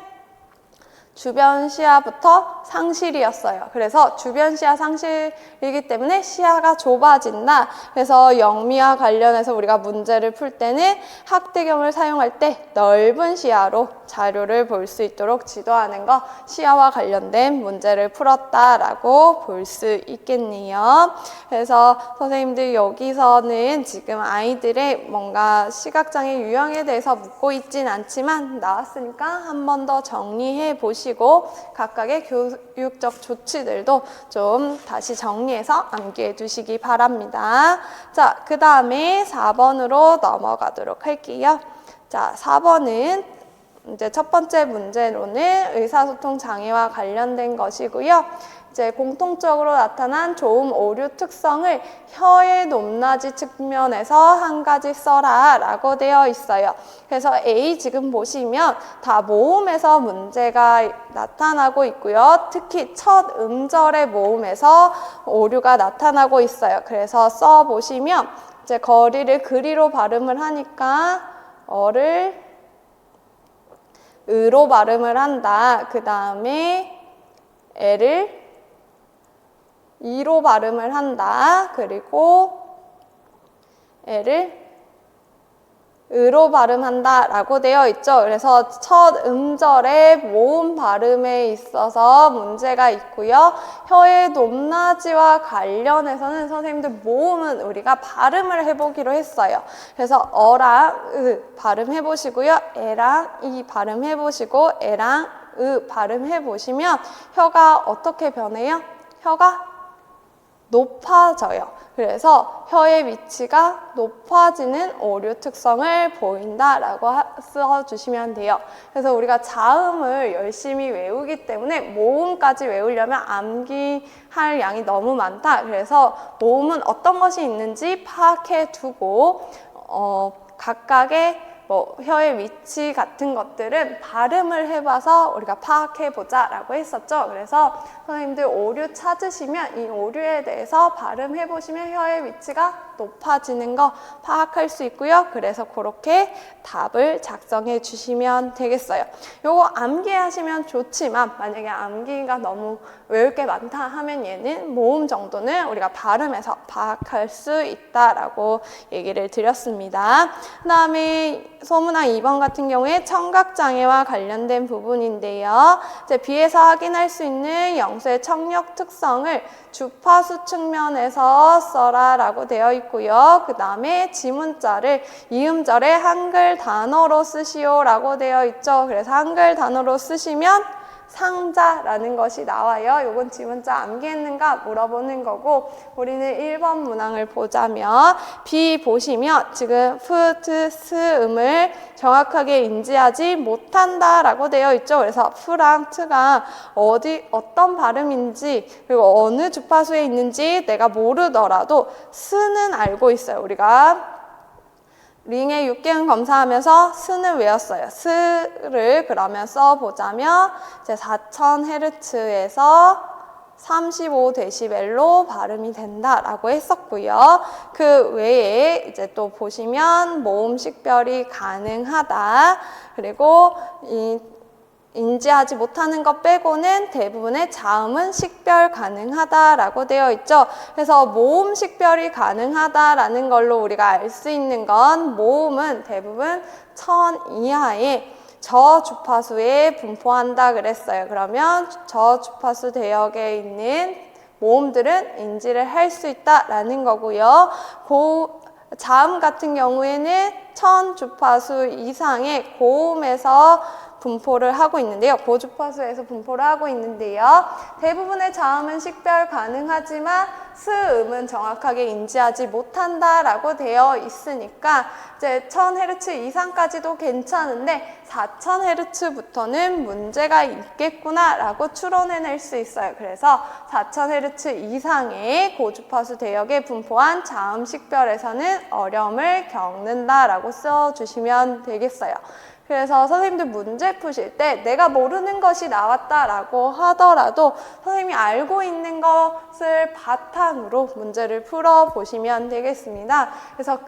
주변 시야부터 상실이었어요. 그래서 주변 시야 상실이기 때문에 시야가 좁아진다. 그래서 영미와 관련해서 우리가 문제를 풀 때는 학대경을 사용할 때 넓은 시야로 자료를 볼 수 있도록 지도하는 거 시야와 관련된 문제를 풀었다라고 볼 수 있겠네요. 그래서 선생님들 여기서는 지금 아이들의 뭔가 시각장애 유형에 대해서 묻고 있진 않지만 나왔으니까 한 번 더 정리해 보시고 각각의 교육적 조치들도 좀 다시 정리해서 암기해 두시기 바랍니다. 자, 그 다음에 4번으로 넘어가도록 할게요. 자, 4번은 이제 첫 번째 문제로는 의사소통 장애와 관련된 것이고요. 이제 공통적으로 나타난 조음 오류 특성을 혀의 높낮이 측면에서 한 가지 써라 라고 되어 있어요. 그래서 A 지금 보시면 다 모음에서 문제가 나타나고 있고요. 특히 첫 음절의 모음에서 오류가 나타나고 있어요. 그래서 써보시면 이제 거리를 그리로 발음을 하니까 어를 으로 발음을 한다. 그 다음에 애를 이로 발음을 한다. 그리고 애를 으로 발음한다 라고 되어 있죠. 그래서 첫 음절의 모음 발음에 있어서 문제가 있고요. 혀의 높낮이와 관련해서는 선생님들 모음은 우리가 발음을 해보기로 했어요. 그래서 어랑 으 발음해보시고요. 애랑 이 발음해보시고 애랑 으 발음해보시면 혀가 어떻게 변해요? 혀가 높아져요. 그래서 혀의 위치가 높아지는 오류 특성을 보인다라고 써주시면 돼요. 그래서 우리가 자음을 열심히 외우기 때문에 모음까지 외우려면 암기할 양이 너무 많다. 그래서 모음은 어떤 것이 있는지 파악해 두고 각각의 혀의 위치 같은 것들은 발음을 해봐서 우리가 파악해보자 라고 했었죠. 그래서 선생님들 오류 찾으시면 이 오류에 대해서 발음해보시면 혀의 위치가 높아지는 거 파악할 수 있고요. 그래서 그렇게 답을 작성해 주시면 되겠어요. 요거 암기하시면 좋지만 만약에 암기가 너무 외울 게 많다 하면 얘는 모음 정도는 우리가 발음해서 파악할 수 있다라고 얘기를 드렸습니다. 그 다음에 소문항 2번 같은 경우에 청각장애와 관련된 부분인데요. 이제 B에서 확인할 수 있는 영수의 청력 특성을 주파수 측면에서 써라 라고 되어 있고요. 그 다음에 지문자를 이음절에 한글 단어로 쓰시오 라고 되어 있죠. 그래서 한글 단어로 쓰시면 상자라는 것이 나와요. 요건 지문자 암기했는가 물어보는 거고, 우리는 1번 문항을 보자면 B 보시면 지금 프, 트, 스 음을 정확하게 인지하지 못한다 라고 되어 있죠. 그래서 프랑 트가 어떤 발음인지 그리고 어느 주파수에 있는지 내가 모르더라도 스는 알고 있어요. 우리가 링의 6개음 검사하면서 스는 외웠어요. 스를 그러면 써보자면 이제 4000Hz에서 35dB로 발음이 된다라고 했었고요. 그 외에 이제 또 보시면 모음 식별이 가능하다. 그리고 인지하지 못하는 것 빼고는 대부분의 자음은 식별 가능하다라고 되어 있죠. 그래서 모음 식별이 가능하다라는 걸로 우리가 알 수 있는 건 모음은 대부분 1000 이하의 저주파수에 분포한다 그랬어요. 그러면 저주파수 대역에 있는 모음들은 인지를 할 수 있다라는 거고요. 자음 같은 경우에는 1000 주파수 이상의 고음에서 분포를 하고 있는데요. 고주파수에서 분포를 하고 있는데요. 대부분의 자음은 식별 가능하지만 스음은 정확하게 인지하지 못한다라고 되어 있으니까 이제 1000Hz 이상까지도 괜찮은데 4000Hz부터는 문제가 있겠구나라고 추론해낼 수 있어요. 그래서 4000Hz 이상의 고주파수 대역에 분포한 자음 식별에서는 어려움을 겪는다라고 써주시면 되겠어요. 그래서 선생님들 문제 푸실 때 내가 모르는 것이 나왔다라고 하더라도 선생님이 알고 있는 것을 바탕으로 문제를 풀어보시면 되겠습니다. 그래서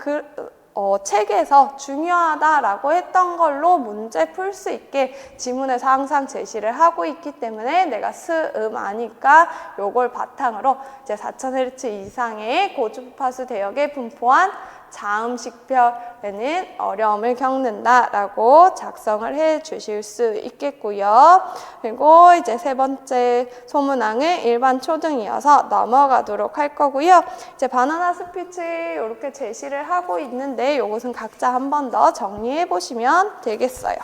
책에서 중요하다라고 했던 걸로 문제 풀 수 있게 지문에서 항상 제시를 하고 있기 때문에 내가 스음 아니까 요걸 바탕으로 이제 4000Hz 이상의 고주파수 대역에 분포한 자음 식별에는 어려움을 겪는다라고 작성을 해 주실 수 있겠고요. 그리고 이제 세 번째 소문항은 일반 초등이어서 넘어가도록 할 거고요. 이제 바나나 스피치 이렇게 제시를 하고 있는데 이것은 각자 한 번 더 정리해 보시면 되겠어요.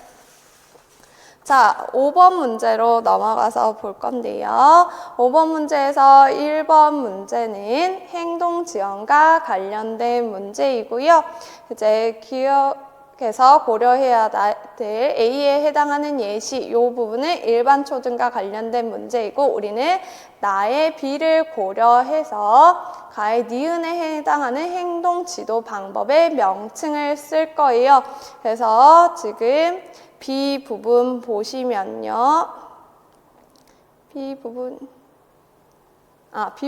자, 5번 문제로 넘어가서 볼 건데요. 5번 문제에서 1번 문제는 행동 지원과 관련된 문제이고요. 이제 기억해서 고려해야 될 A에 해당하는 예시, 이 부분은 일반 초등과 관련된 문제이고, 우리는 나의 B를 고려해서 가의 니은에 해당하는 행동 지도 방법의 명칭을 쓸 거예요. 그래서 지금 B 부분 보시면요. B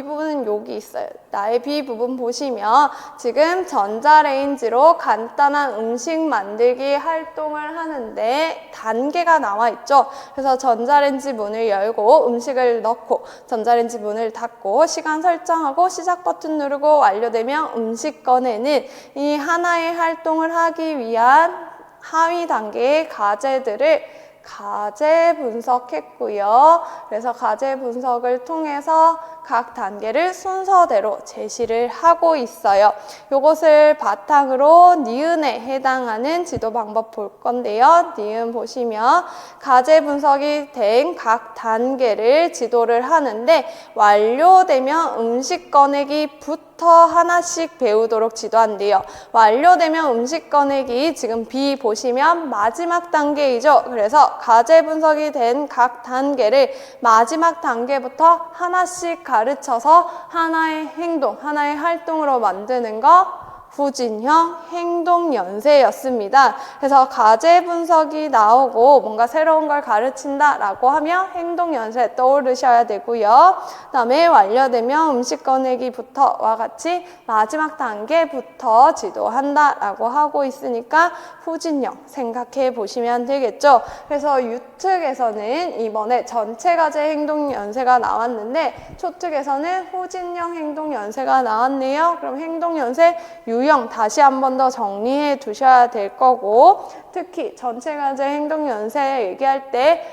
부분은 여기 있어요. 나의 B 부분 보시면 지금 전자레인지로 간단한 음식 만들기 활동을 하는데 단계가 나와 있죠. 그래서 전자레인지 문을 열고 음식을 넣고 전자레인지 문을 닫고 시간 설정하고 시작 버튼 누르고 완료되면 음식 꺼내는 이 하나의 활동을 하기 위한 하위 단계의 과제들을 과제 분석했고요. 그래서 과제 분석을 통해서 각 단계를 순서대로 제시를 하고 있어요. 이것을 바탕으로 니은에 해당하는 지도 방법 볼 건데요. 니은 보시면 과제 분석이 된 각 단계를 지도를 하는데 완료되면 음식 꺼내기부터 하나씩 배우도록 지도한대요. 완료되면 음식 꺼내기 지금 B 보시면 마지막 단계이죠. 그래서 과제 분석이 된 각 단계를 마지막 단계부터 하나씩 가르쳐서 하나의 행동, 하나의 활동으로 만드는 거 후진형 행동 연세였습니다. 그래서 과제 분석이 나오고 뭔가 새로운 걸 가르친다라고 하면 행동 연세 떠오르셔야 되고요. 그다음에 완료되면 음식 꺼내기부터와 같이 마지막 단계부터 지도한다라고 하고 있으니까 후진형 생각해 보시면 되겠죠. 그래서 유특에서는 이번에 전체 과제 행동 연세가 나왔는데 초특에서는 후진형 행동 연세가 나왔네요. 그럼 행동 연세 유형 다시 한 번 더 정리해 두셔야 될 거고, 특히 전체 과제 행동 연세 얘기할 때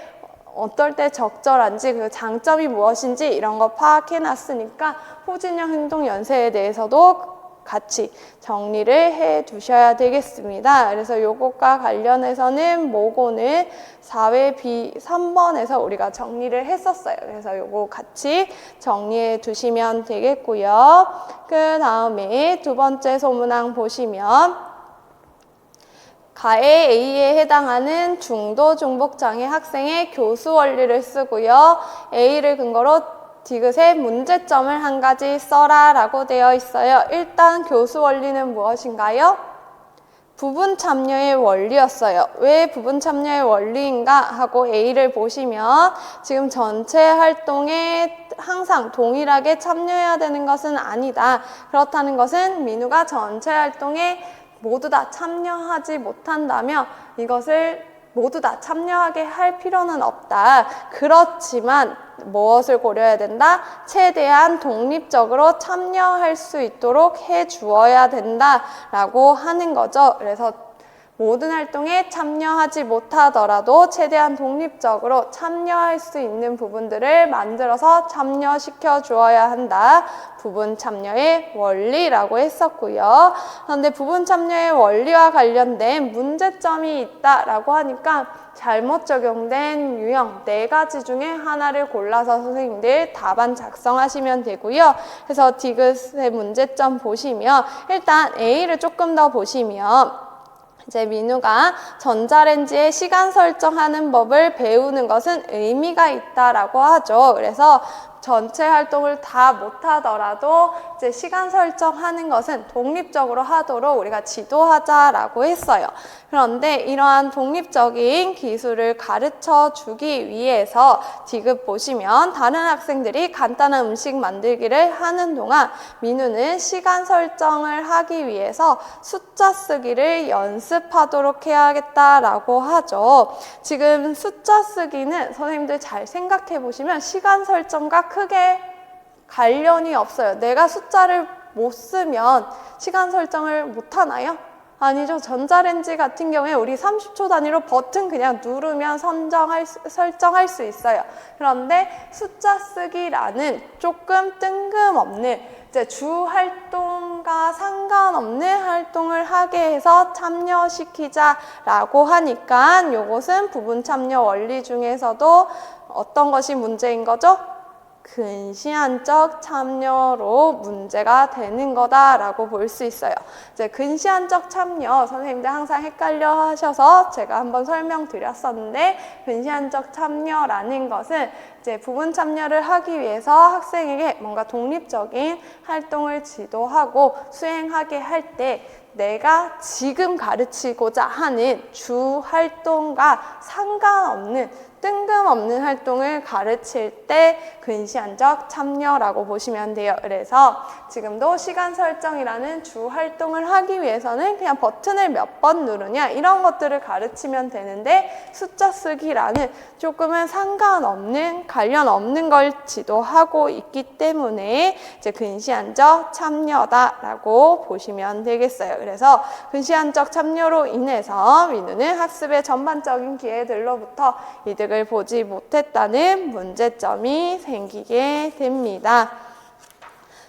어떨 때 적절한지, 그 장점이 무엇인지 이런 거 파악해 놨으니까 호진형 행동 연세에 대해서도 같이 정리를 해 두셔야 되겠습니다. 그래서 요것과 관련해서는 모고는 4회 B 3번에서 우리가 정리를 했었어요. 그래서 요거 같이 정리해 두시면 되겠고요. 그 다음에 두 번째 소문항 보시면 가해 A에 해당하는 중도 중복장애 학생의 교수 원리를 쓰고요. A를 근거로 디귿의 문제점을 한 가지 써라 라고 되어 있어요. 일단 교수 원리는 무엇인가요? 부분 참여의 원리였어요. 왜 부분 참여의 원리인가 하고 A를 보시면 지금 전체 활동에 항상 동일하게 참여해야 되는 것은 아니다. 그렇다는 것은 민우가 전체 활동에 모두 다 참여하지 못한다면 이것을 모두 다 참여하게 할 필요는 없다. 그렇지만 무엇을 고려해야 된다? 최대한 독립적으로 참여할 수 있도록 해 주어야 된다라고 하는 거죠. 그래서 모든 활동에 참여하지 못하더라도 최대한 독립적으로 참여할 수 있는 부분들을 만들어서 참여시켜 주어야 한다. 부분 참여의 원리라고 했었고요. 그런데 부분 참여의 원리와 관련된 문제점이 있다라고 하니까 잘못 적용된 유형 4가지 중에 하나를 골라서 선생님들 답안 작성하시면 되고요. 그래서 디귿의 문제점 보시면 일단 A를 조금 더 보시면 이제 민우가 전자레인지에 시간 설정하는 법을 배우는 것은 의미가 있다라고 하죠. 그래서 전체 활동을 다 못하더라도 이제 시간 설정하는 것은 독립적으로 하도록 우리가 지도하자라고 했어요. 그런데 이러한 독립적인 기술을 가르쳐 주기 위해서 디귿 보시면 다른 학생들이 간단한 음식 만들기를 하는 동안 민우는 시간 설정을 하기 위해서 숫자 쓰기를 연습하도록 해야겠다라고 하죠. 지금 숫자 쓰기는 선생님들 잘 생각해 보시면 시간 설정과 크게 관련이 없어요. 내가 숫자를 못 쓰면 시간 설정을 못 하나요? 아니죠. 전자레인지 같은 경우에 우리 30초 단위로 버튼 그냥 누르면 설정할 수 있어요. 그런데 숫자 쓰기라는 조금 뜬금없는 이제 주 활동과 상관없는 활동을 하게 해서 참여시키자라고 하니까 요것은 부분 참여 원리 중에서도 어떤 것이 문제인 거죠? 근시안적 참여로 문제가 되는 거다라고 볼 수 있어요. 이제 근시안적 참여 선생님들 항상 헷갈려 하셔서 제가 한번 설명드렸었는데 근시안적 참여라는 것은 이제 부분 참여를 하기 위해서 학생에게 뭔가 독립적인 활동을 지도하고 수행하게 할 때 내가 지금 가르치고자 하는 주 활동과 상관없는 뜬금없는 활동을 가르칠 때 근시안적 참여라고 보시면 돼요. 그래서 지금도 시간 설정이라는 주 활동을 하기 위해서는 그냥 버튼을 몇 번 누르냐 이런 것들을 가르치면 되는데 숫자 쓰기라는 조금은 상관없는 관련 없는 걸 지도하고 있기 때문에 이제 근시안적 참여다라고 보시면 되겠어요. 그래서 근시안적 참여로 인해서 민우는 학습의 전반적인 기회들로부터 이득을 보지 못했다는 문제점이 생기게 됩니다.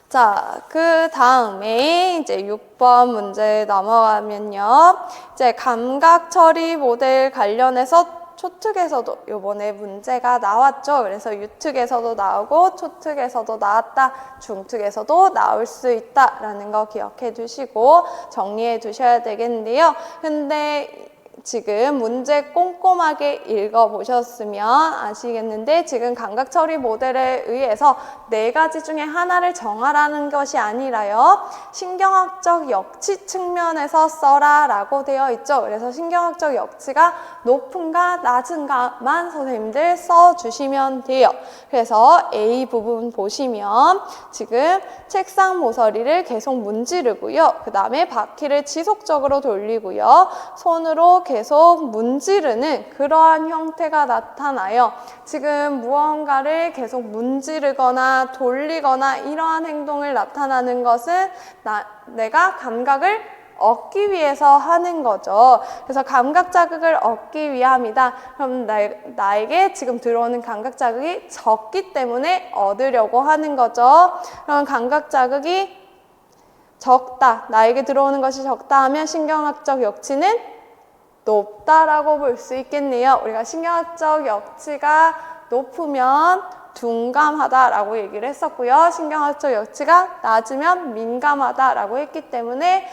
자, 그 다음에 이제 6번 문제 넘어가면요. 이제 감각 처리 모델 관련해서 초특에서도 요번에 문제가 나왔죠. 그래서 유특에서도 나오고 초특에서도 나왔다. 중특에서도 나올 수 있다라는 거 기억해 두시고 정리해 두셔야 되겠는데요. 근데 지금 문제 꼼꼼하게 읽어보셨으면 아시겠는데 지금 감각 처리 모델에 의해서 4가지 중에 하나를 정하라는 것이 아니라요. 신경학적 역치 측면에서 써라 라고 되어 있죠. 그래서 신경학적 역치가 높은가 낮은가만 선생님들 써주시면 돼요. 그래서 A 부분 보시면 지금 책상 모서리를 계속 문지르고요. 그 다음에 바퀴를 지속적으로 돌리고요. 손으로 계속 계속 문지르는 그러한 형태가 나타나요. 지금 무언가를 계속 문지르거나 돌리거나 이러한 행동을 나타나는 것은 내가 감각을 얻기 위해서 하는 거죠. 그래서 감각 자극을 얻기 위함이다. 그럼 나에게 지금 들어오는 감각 자극이 적기 때문에 얻으려고 하는 거죠. 그럼 감각 자극이 적다, 나에게 들어오는 것이 적다 하면 신경학적 역치는 높다라고 볼 수 있겠네요. 우리가 신경학적 역치가 높으면 둔감하다라고 얘기를 했었고요. 신경학적 역치가 낮으면 민감하다라고 했기 때문에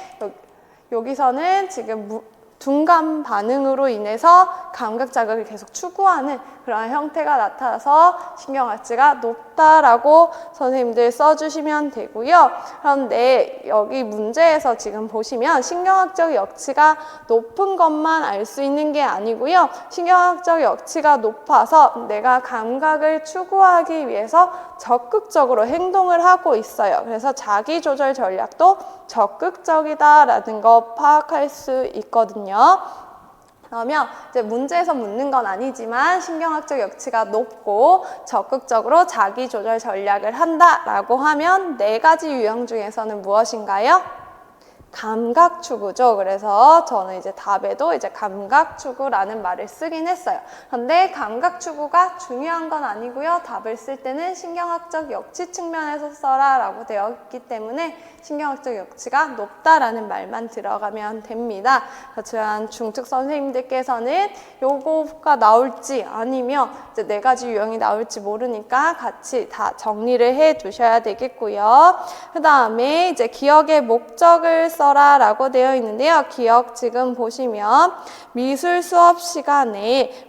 여기서는 지금 둔감 반응으로 인해서 감각 자극을 계속 추구하는 그런 형태가 나타나서 신경학치가 높다라고 선생님들 써주시면 되고요. 그런데 여기 문제에서 지금 보시면 신경학적 역치가 높은 것만 알 수 있는 게 아니고요. 신경학적 역치가 높아서 내가 감각을 추구하기 위해서 적극적으로 행동을 하고 있어요. 그래서 자기조절 전략도 적극적이다라는 거 파악할 수 있거든요. 그러면 이제 문제에서 묻는 건 아니지만 신경학적 역치가 높고 적극적으로 자기조절 전략을 한다라고 하면 4가지 유형 중에서는 무엇인가요? 감각 추구죠. 그래서 저는 이제 답에도 이제 감각 추구라는 말을 쓰긴 했어요. 그런데 감각 추구가 중요한 건 아니고요. 답을 쓸 때는 신경학적 역치 측면에서 써라 라고 되어 있기 때문에 신경학적 역치가 높다라는 말만 들어가면 됩니다. 그렇지만 중특 선생님들께서는 요거가 나올지 아니면 이제 4가지 유형이 나올지 모르니까 같이 다 정리를 해 두셔야 되겠고요. 그 다음에 이제 기억의 목적을 써라 라고 되어 있는데요. 기억 지금 보시면 미술 수업 시간에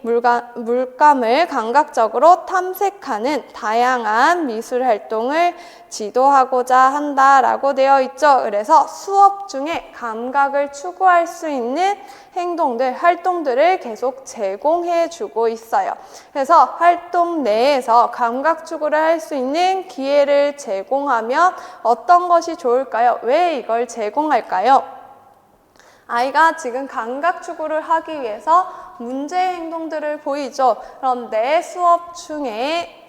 물감을 감각적으로 탐색하는 다양한 미술 활동을 지도하고자 한다라고 되어 있죠. 그래서 수업 중에 감각을 추구할 수 있는 행동들, 활동들을 계속 제공해 주고 있어요. 그래서 활동 내에서 감각 추구를 할 수 있는 기회를 제공하면 어떤 것이 좋을까요? 왜 이걸 제공할까요? 아이가 지금 감각 추구를 하기 위해서 문제 행동들을 보이죠. 그런데 수업 중에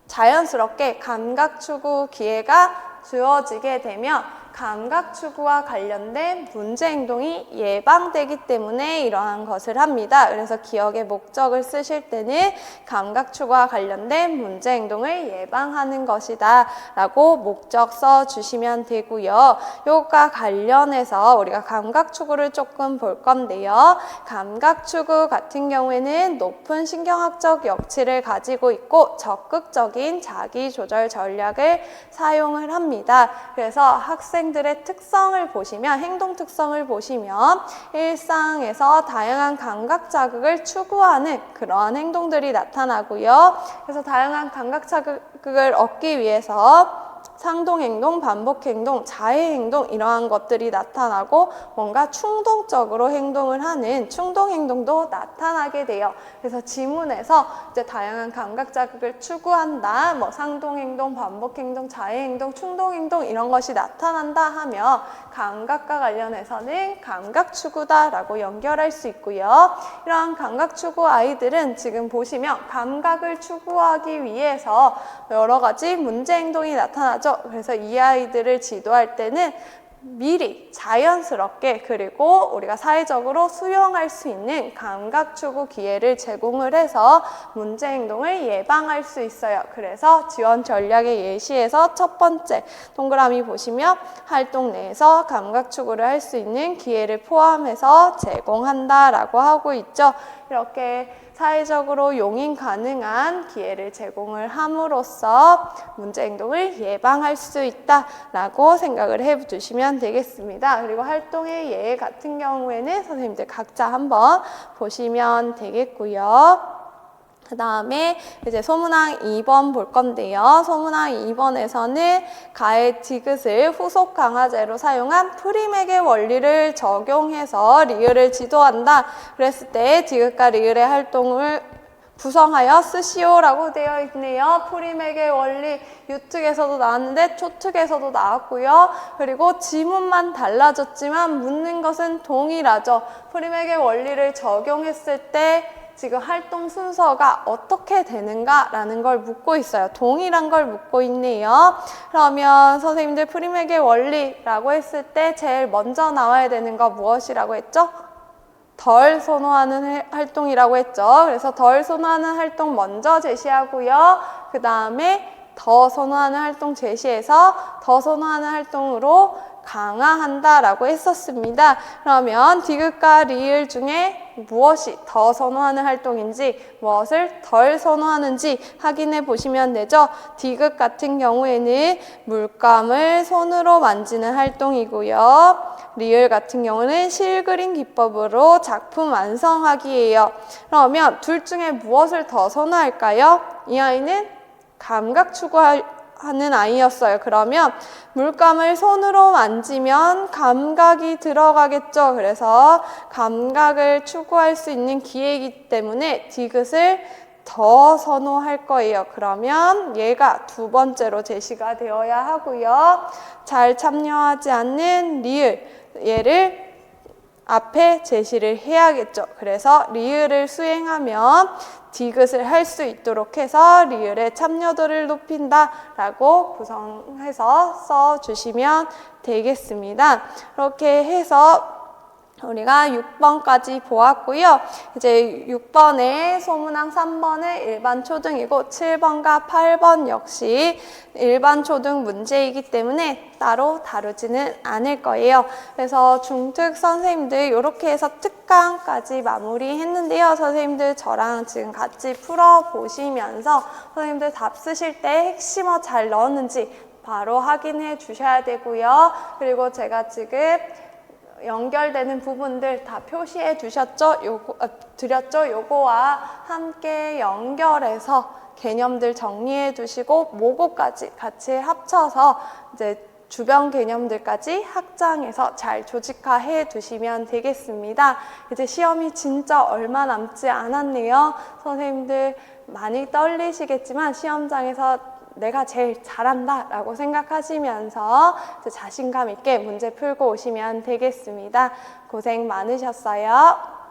자연스럽게 감각 추구 기회가 주어지게 되면 감각 추구와 관련된 문제 행동이 예방되기 때문에 이러한 것을 합니다. 그래서 기억의 목적을 쓰실 때는 감각 추구와 관련된 문제 행동을 예방하는 것이다 라고 목적 써주시면 되고요. 이것과 관련해서 우리가 감각 추구를 조금 볼 건데요. 감각 추구 같은 경우에는 높은 신경학적 역치를 가지고 있고 적극적인 자기 조절 전략을 사용을 합니다. 그래서 학생들의 특성을 보시면, 행동 특성을 보시면 일상에서 다양한 감각 자극을 추구하는 그러한 행동들이 나타나고요. 그래서 다양한 감각 자극을 얻기 위해서 상동행동, 반복행동, 자해행동 이러한 것들이 나타나고 뭔가 충동적으로 행동을 하는 충동행동도 나타나게 돼요. 그래서 지문에서 이제 다양한 감각 자극을 추구한다, 뭐 상동행동, 반복행동, 자해행동, 충동행동 이런 것이 나타난다 하면 감각과 관련해서는 감각 추구다라고 연결할 수 있고요. 이러한 감각 추구 아이들은 지금 보시면 감각을 추구하기 위해서 여러 가지 문제 행동이 나타나죠. 그래서 이 아이들을 지도할 때는 미리 자연스럽게 그리고 우리가 사회적으로 수용할 수 있는 감각 추구 기회를 제공을 해서 문제 행동을 예방할 수 있어요. 그래서 지원 전략의 예시에서 첫 번째 동그라미 보시면 활동 내에서 감각 추구를 할 수 있는 기회를 포함해서 제공한다라고 하고 있죠. 이렇게 사회적으로 용인 가능한 기회를 제공을 함으로써 문제 행동을 예방할 수 있다라고 생각을 해주시면 되겠습니다. 그리고 활동의 예 같은 경우에는 선생님들 각자 한번 보시면 되겠고요. 그 다음에 이제 소문항 2번 볼 건데요. 소문항 2번에서는 가해 디귿을 후속 강화제로 사용한 프리맥의 원리를 적용해서 리을을 지도한다. 그랬을 때 디귿과 리을의 활동을 구성하여 쓰시오라고 되어 있네요. 프리맥의 원리 유특에서도 나왔는데 초특에서도 나왔고요. 그리고 지문만 달라졌지만 묻는 것은 동일하죠. 프리맥의 원리를 적용했을 때 지금 활동 순서가 어떻게 되는가라는 걸 묻고 있어요. 동일한 걸 묻고 있네요. 그러면 선생님들 프리맥의 원리라고 했을 때 제일 먼저 나와야 되는 거 무엇이라고 했죠? 덜 선호하는 활동이라고 했죠. 그래서 덜 선호하는 활동 먼저 제시하고요. 그 다음에 더 선호하는 활동 제시해서 더 선호하는 활동으로 강화한다 라고 했었습니다. 그러면 디귿과 리을 중에 무엇이 더 선호하는 활동인지 무엇을 덜 선호하는지 확인해 보시면 되죠. 디귿 같은 경우에는 물감을 손으로 만지는 활동이고요. 리을 같은 경우는 실그림 기법으로 작품 완성하기예요. 그러면 둘 중에 무엇을 더 선호할까요? 이 아이는 감각 추구하는 아이였어요. 그러면 물감을 손으로 만지면 감각이 들어가겠죠. 그래서 감각을 추구할 수 있는 기회이기 때문에 디귿을 더 선호할 거예요. 그러면 얘가 두 번째로 제시가 되어야 하고요. 잘 참여하지 않는 리을, 얘를 앞에 제시를 해야겠죠. 그래서 리을을 수행하면 디귿을 할 수 있도록 해서 리을의 참여도를 높인다 라고 구성해서 써주시면 되겠습니다. 이렇게 해서 우리가 6번까지 보았고요. 이제 6번에 소문항 3번은 일반 초등이고 7번과 8번 역시 일반 초등 문제이기 때문에 따로 다루지는 않을 거예요. 그래서 중특 선생님들 이렇게 해서 특강까지 마무리했는데요. 선생님들 저랑 지금 같이 풀어보시면서 선생님들 답 쓰실 때 핵심어 잘 넣었는지 바로 확인해 주셔야 되고요. 그리고 제가 지금 연결되는 부분들 다 표시해 주셨죠? 드렸죠? 요거와 함께 연결해서 개념들 정리해 두시고 모고까지 같이 합쳐서 이제 주변 개념들까지 학장에서 잘 조직화해 두시면 되겠습니다. 이제 시험이 진짜 얼마 남지 않았네요. 선생님들 많이 떨리시겠지만 시험장에서 내가 제일 잘한다 라고 생각하시면서 자신감 있게 문제 풀고 오시면 되겠습니다. 고생 많으셨어요.